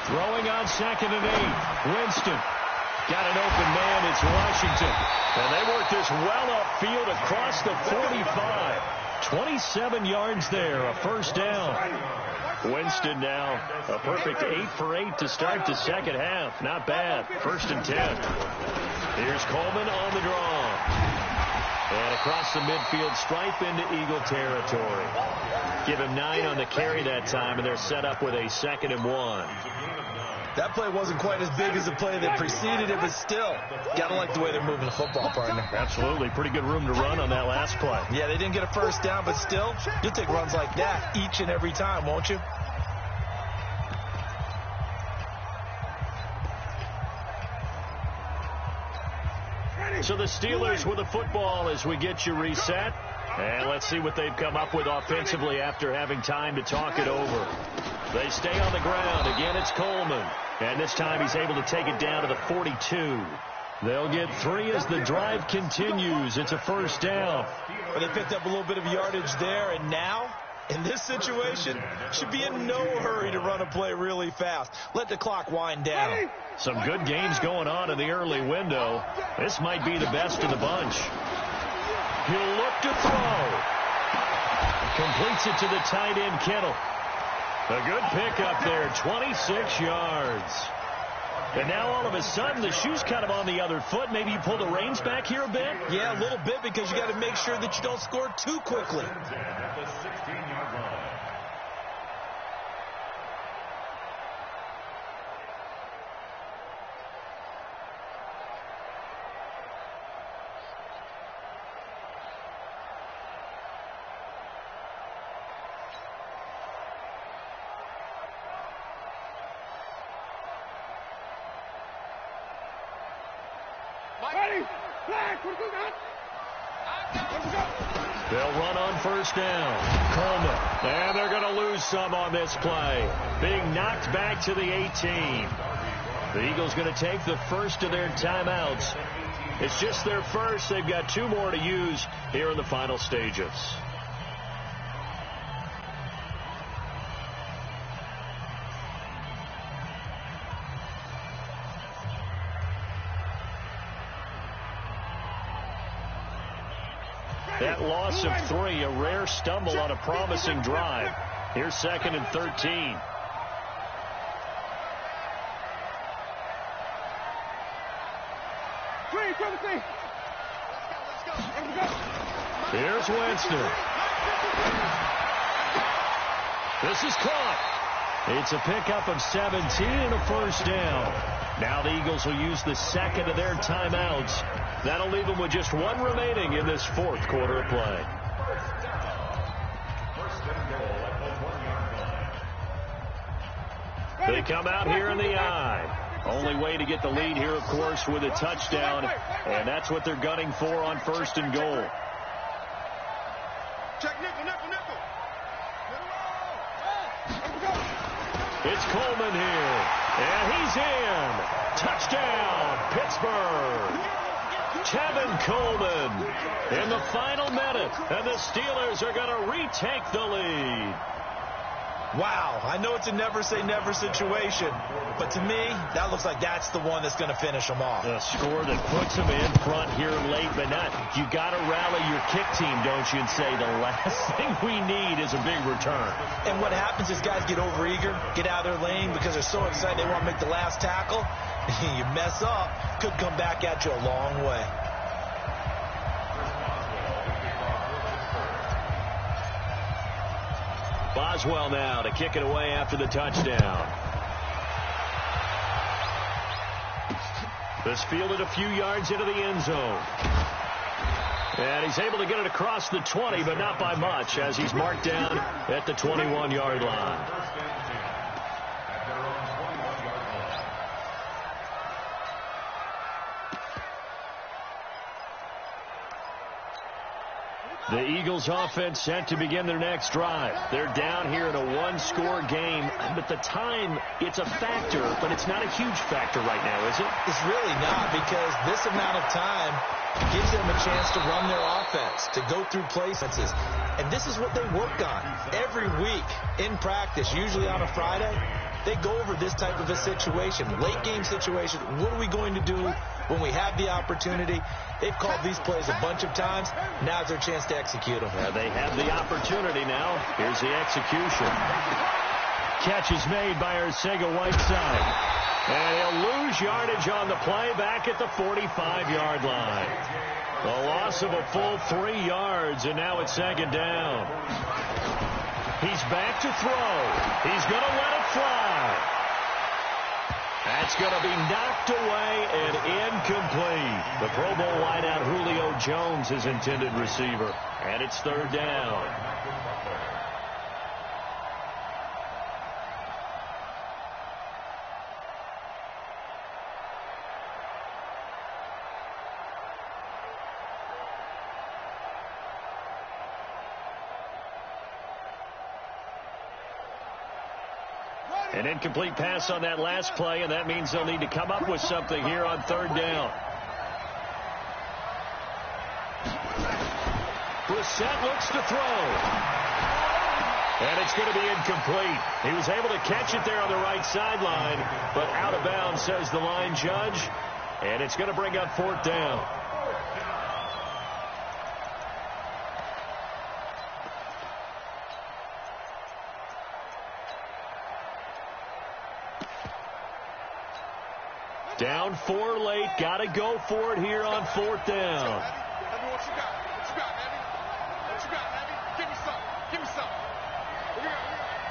Throwing on 2nd and 8. Winston. Got an open man. It's Washington. And they work this well upfield across the 45. 27 yards there. A 1st down. Winston now a perfect 8 for 8 to start the second half. Not bad. 1st and 10. Here's Coleman on the draw. And across the midfield stripe into Eagle territory. Give him 9 on the carry that time, and they're set up with a 2nd and 1. That play wasn't quite as big as the play that preceded it, but still, got to like the way they're moving the football, partner. Absolutely. Pretty good room to run on that last play. Yeah, they didn't get a first down, but still, you'll take runs like that each and every time, won't you? So the Steelers with the football as we get you reset. And let's see what they've come up with offensively after having time to talk it over. They stay on the ground. Again, it's Coleman. And this time he's able to take it down to the 42. They'll get 3 as the drive continues. It's a 1st down. Well, they picked up a little bit of yardage there, and now, in this situation, should be in no hurry to run a play really fast. Let the clock wind down. Some good games going on in the early window. This might be the best of the bunch. He'll look to throw. Completes it to the tight end, Kittle. A good pickup there, 26 yards. And now all of a sudden the shoe's kind of on the other foot. Maybe you pull the reins back here a bit? Yeah, a little bit, because you got to make sure that you don't score too quickly. At the 16-yard line. They'll run on 1st down. Coleman. And they're going to lose some on this play. Being knocked back to the 18. The Eagles going to take the 1st of their timeouts. It's just their 1st. They've got 2 more to use here in the final stages. That loss of 3, a rare stumble on a promising drive. Here's 2nd and 13. Here's Winston. This is caught. It's a pickup of 17 and a 1st down. Now the Eagles will use the 2nd of their timeouts. That'll leave them with just 1 remaining in this 4th quarter of play. They come out here in the I. Only way to get the lead here, of course, with a touchdown. And that's what they're gunning for on 1st and goal. Check nickel, nickel, nickel. It's Coleman here. And he's in. Touchdown, Pittsburgh. Tevin Coleman in the final minute. And the Steelers are going to retake the lead. Wow, I know it's a never-say-never situation, but to me, that looks like that's the one that's going to finish them off. A score that puts them in front here late, but not. You got to rally your kick team, don't you, and say the last thing we need is a big return. And what happens is guys get overeager, get out of their lane because they're so excited they want to make the last tackle. You mess up, could come back at you a long way. Boswell now to kick it away after the touchdown. This fielded a few yards into the end zone. And he's able to get it across the 20, but not by much, as he's marked down at the 21-yard line. The Eagles offense set to begin their next drive. They're down here in a 1-score game. But the time, it's a factor, but it's not a huge factor right now, is it? It's really not, because this amount of time gives them a chance to run their offense, to go through play senses. And this is what they work on every week in practice, usually on a Friday. They go over this type of a situation, late game situation. What are we going to do when we have the opportunity? They've called these plays a bunch of times. Now's their chance to execute them. They have the opportunity now. Here's the execution. Catch is made by Arcega-Whiteside. And he'll lose yardage on the play back at the 45-yard line. The loss of a full 3 yards, and now it's second down. He's back to throw. He's going to let it fly. That's going to be knocked away and incomplete. The Pro Bowl wideout Julio Jones, his intended receiver. And it's third down. An incomplete pass on that last play, and that means they'll need to come up with something here on third down. Brissett looks to throw. And it's going to be incomplete. He was able to catch it there on the right sideline, but out of bounds, says the line judge. And it's going to bring up fourth down. Down 4 late. Got to go for it here on fourth down. Heavy, what you got? What you got, Heavy? What you got, Heavy? Give me some. Give me some.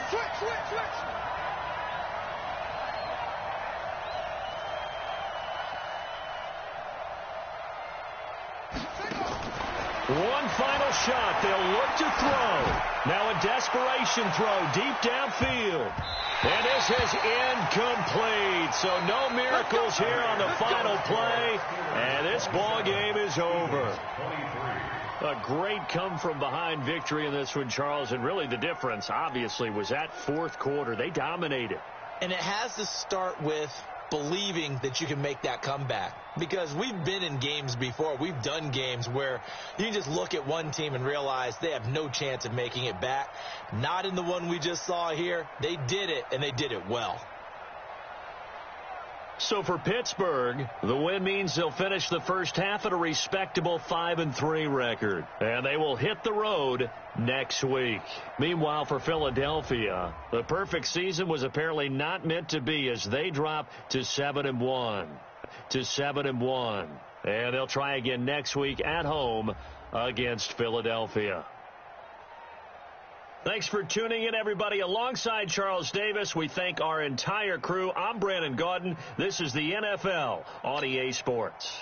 Switch. One final shot. They'll look to throw. Now a desperation throw deep downfield. And this is incomplete. So no miracles here on the final play. And this ball game is over. A great come-from-behind victory in this one, Charles. And really the difference, obviously, was that fourth quarter. They dominated. And it has to start with believing that you can make that comeback. Because we've been in games before. We've done games where you can just look at one team and realize they have no chance of making it back. Not in the one we just saw here. They did it, and they did it well. So for Pittsburgh, the win means they'll finish the first half at a respectable 5-3 record. And they will hit the road next week. Meanwhile, for Philadelphia, the perfect season was apparently not meant to be as they drop to 7-1. And they'll try again next week at home against Philadelphia. Thanks for tuning in, everybody. Alongside Charles Davis, we thank our entire crew. I'm Brandon Gaudin. This is the NFL on EA Sports.